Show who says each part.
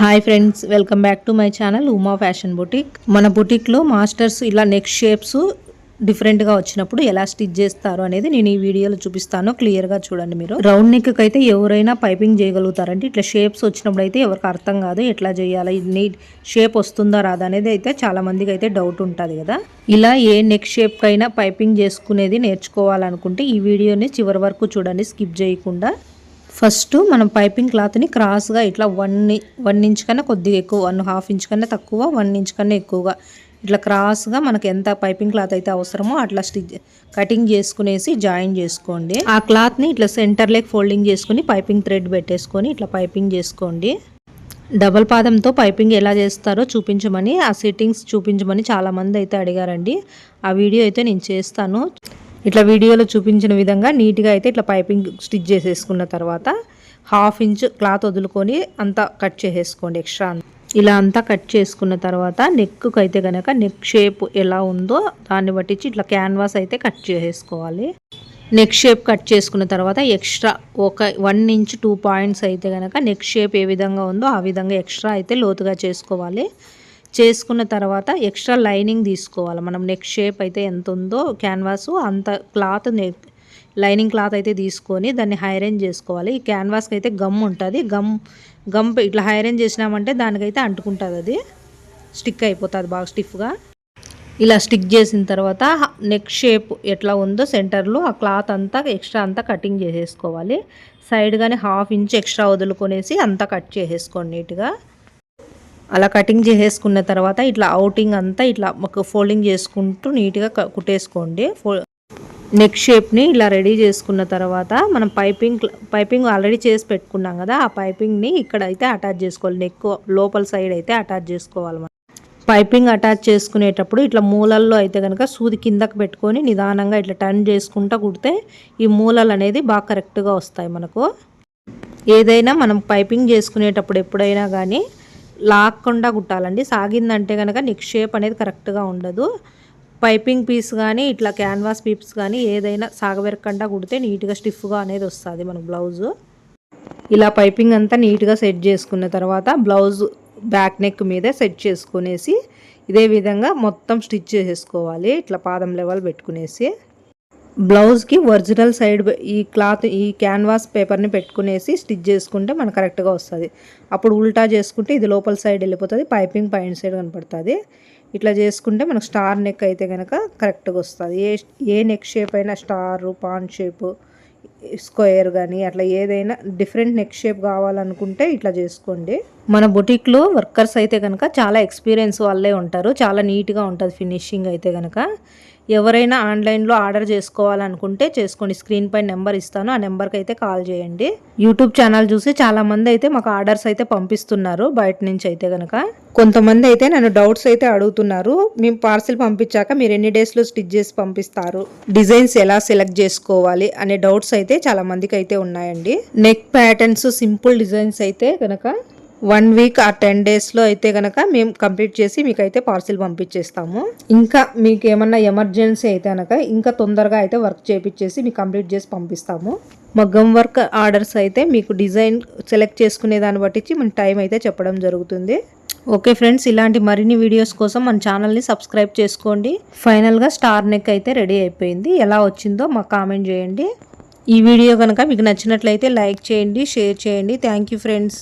Speaker 1: Hi friends, welcome back to my channel Uma fashion boutique. మన బుటిక్లో masters ఇలా neck shapes డిఫరెంట్గా వచ్చినప్పుడు ఎలా స్టిచ్ చేస్తారు అనేది నేను ఈ వీడియోలో చూపిస్తాను. క్లియర్గా చూడండి. మీరు రౌండ్ నెక్ అయితే ఎవరైనా పైపింగ్ చేయగలుగుతారండి. ఇట్లా షేప్స్ వచ్చినప్పుడు అయితే ఎవరికి అర్థం కాదు ఎట్లా చేయాలి, నీట్ షేప్ వస్తుందా రాదా అనేది అయితే చాలా మందికి అయితే డౌట్ ఉంటుంది కదా. ఇలా ఏ నెక్ షేప్ కైనా పైపింగ్ చేసుకునేది నేర్చుకోవాలనుకుంటే ఈ వీడియోని చివరి వరకు చూడండి, స్కిప్ చేయకుండా. ఫస్ట్ మనం పైపింగ్ క్లాత్ని క్రాస్గా ఇట్లా 1 ఇంచ్ కన్నా కొద్దిగా ఎక్కువ, 1.5 ఇంచ్ కన్నా తక్కువ, 1 ఇంచ్ కన్నా ఎక్కువగా ఇట్లా క్రాస్గా మనకు ఎంత పైపింగ్ క్లాత్ అయితే అవసరమో అట్లా కటింగ్ చేసుకునేసి జాయిన్ చేసుకోండి. ఆ క్లాత్ని ఇట్లా సెంటర్ లెగ్ ఫోల్డింగ్ చేసుకుని పైపింగ్ థ్రెడ్ పెట్టేసుకొని ఇట్లా పైపింగ్ చేసుకోండి. డబల్ పాదంతో పైపింగ్ ఎలా చేస్తారో చూపించమని, ఆ సెట్టింగ్స్ చూపించమని చాలామంది అయితే అడిగారండి. ఆ వీడియో అయితే నేను చేస్తాను. ఇట్లా వీడియోలో చూపించిన విధంగా నీట్గా అయితే ఇట్లా పైపింగ్ స్టిచ్ చేసేసుకున్న తర్వాత 1/2 ఇంచ్ క్లాత్ వదులుకొని అంతా కట్ చేసేసుకోండి. ఎక్స్ట్రా ఇలా అంతా కట్ చేసుకున్న తర్వాత నెక్కు అయితే కనుక నెక్ షేప్ ఎలా ఉందో దాన్ని బట్టించి ఇట్లా క్యాన్వాస్ అయితే కట్ చేసేసుకోవాలి. నెక్ షేప్ కట్ చేసుకున్న తర్వాత ఎక్స్ట్రా ఒక 1 ఇంచ్ 2 పాయింట్స్ అయితే కనుక నెక్ షేప్ ఏ విధంగా ఉందో ఆ విధంగా ఎక్స్ట్రా అయితే లోతుగా చేసుకోవాలి. చేసుకున్న తర్వాత ఎక్స్ట్రా లైనింగ్ తీసుకోవాలి. మనం నెక్ షేప్ అయితే ఎంత ఉందో క్యాన్వాస్ అంత క్లాత్ లైనింగ్ క్లాత్ అయితే తీసుకొని దాన్ని హైరెంజ్ చేసుకోవాలి. ఈ క్యాన్వాస్కి అయితే గమ్ ఉంటుంది. గమ్ ఇట్లా హైరెంజ్ చేసినామంటే దానికైతే అంటుకుంటుంది, అది స్టిక్ అయిపోతుంది బాగా స్టిఫ్గా. ఇలా స్టిక్ చేసిన తర్వాత నెక్ షేప్ ఎట్లా ఉందో సెంటర్లో ఆ క్లాత్ అంతా ఎక్స్ట్రా అంతా కటింగ్ చేసేసుకోవాలి. సైడ్ కానీ 1/2 ఇంచ్ ఎక్స్ట్రా వదులుకొనేసి అంతా కట్ చేసేసుకోండి నీట్గా. అలా కటింగ్ చేసేసుకున్న తర్వాత ఇట్లా అవుటింగ్ అంతా ఇట్లా ఒక ఫోల్డింగ్ చేసుకుంటూ నీట్గా కుట్టేసుకోండి. నెక్ షేప్ని ఇలా రెడీ చేసుకున్న తర్వాత మనం పైపింగ్ ఆల్రెడీ చేసి పెట్టుకున్నాం కదా, ఆ పైపింగ్ని ఇక్కడ అయితే అటాచ్ చేసుకోవాలి. నెక్ లోపల సైడ్ అయితే అటాచ్ చేసుకోవాలి. మనం పైపింగ్ అటాచ్ చేసుకునేటప్పుడు ఇట్లా మూలల్లో అయితే కనుక సూది కిందకి పెట్టుకొని నిదానంగా ఇట్లా టర్న్ చేసుకుంటూ కుడితే ఈ మూలలు అనేది బాగా కరెక్ట్గా వస్తాయి. మనకు ఏదైనా మనం పైపింగ్ చేసుకునేటప్పుడు ఎప్పుడైనా కానీ లాక్కుండా కుట్టాలండి. సాగిందంటే కనుక నెక్ షేప్ అనేది కరెక్ట్గా ఉండదు. పైపింగ్ పీస్ కానీ ఇట్లా క్యాన్వాస్ పీస్ కానీ ఏదైనా సాగబెరకుండా కుడితే నీట్గా స్టిఫ్గా అనేది వస్తుంది మన బ్లౌజు. ఇలా పైపింగ్ అంతా నీట్గా సెట్ చేసుకున్న తర్వాత బ్లౌజ్ బ్యాక్ నెక్ మీద సెట్ చేసుకునేసి ఇదే విధంగా మొత్తం స్టిచ్ చేసేసుకోవాలి. ఇట్లా పాదం లెవెల్ పెట్టుకునేసి బ్లౌజ్కి ఒరిజినల్ సైడ్ ఈ క్యాన్వాస్ పేపర్ని పెట్టుకునేసి స్టిచ్ చేసుకుంటే మనకు కరెక్ట్గా వస్తుంది. అప్పుడు ఉల్టా చేసుకుంటే ఇది లోపల సైడ్ వెళ్ళిపోతుంది, పైపింగ్ పైన సైడ్ కనపడుతుంది. ఇట్లా చేసుకుంటే మనకు స్టార్ నెక్ అయితే కనుక కరెక్ట్గా వస్తుంది. ఏ నెక్ షేప్ అయినా స్టారు, పాన్ షేపు, స్క్వేర్ కానీ అట్లా ఏదైనా డిఫరెంట్ నెక్ షేప్ కావాలనుకుంటే ఇట్లా చేసుకోండి. మన బుటిక్లో వర్కర్స్ అయితే కనుక చాలా ఎక్స్పీరియన్స్ వాళ్ళే ఉంటారు. చాలా నీట్గా ఉంటుంది ఫినిషింగ్ అయితే కనుక. ఎవరైనా ఆన్లైన్లో ఆర్డర్ చేసుకోవాలనుకుంటే చేసుకోండి. స్క్రీన్ పైన నెంబర్ ఇస్తాను, ఆ నెంబర్కి అయితే కాల్ చేయండి. యూట్యూబ్ ఛానల్ చూసి చాలామంది అయితే మాకు ఆర్డర్స్ అయితే పంపిస్తున్నారు బయట నుంచి అయితే కనుక. కొంతమంది అయితే నన్ను డౌట్స్ అయితే అడుగుతున్నారు, మేము పార్సిల్ పంపించాక మీరు ఎన్ని డేస్లో స్టిచ్ చేసి పంపిస్తారు, డిజైన్స్ ఎలా సెలెక్ట్ చేసుకోవాలి అనే డౌట్స్ అయితే చాలా మందికి అయితే ఉన్నాయండి. నెక్ ప్యాటర్న్స్ సింపుల్ డిజైన్స్ అయితే కనుక 1 వీక్ ఆ 10 డేస్లో అయితే కనుక మేము కంప్లీట్ చేసి మీకు అయితే పార్సిల్ పంపించేస్తాము. ఇంకా మీకు ఏమన్నా ఎమర్జెన్సీ అయితే కనుక ఇంకా తొందరగా అయితే వర్క్ చేపించేసి మీకు కంప్లీట్ చేసి పంపిస్తాము. మగ్గం వర్క్ ఆర్డర్స్ అయితే మీకు డిజైన్ సెలెక్ట్ చేసుకునే దాన్ని బట్టి మన టైం అయితే చెప్పడం జరుగుతుంది. ఓకే ఫ్రెండ్స్, ఇలాంటి మరిన్ని వీడియోస్ కోసం మన ఛానల్ని సబ్స్క్రైబ్ చేసుకోండి. ఫైనల్గా స్టార్ నెక్ అయితే రెడీ అయిపోయింది. ఎలా వచ్చిందో మాకు కామెంట్ చేయండి. ఈ వీడియో కనుక మీకు నచ్చినట్లయితే లైక్ చేయండి, షేర్ చేయండి. Thank you friends.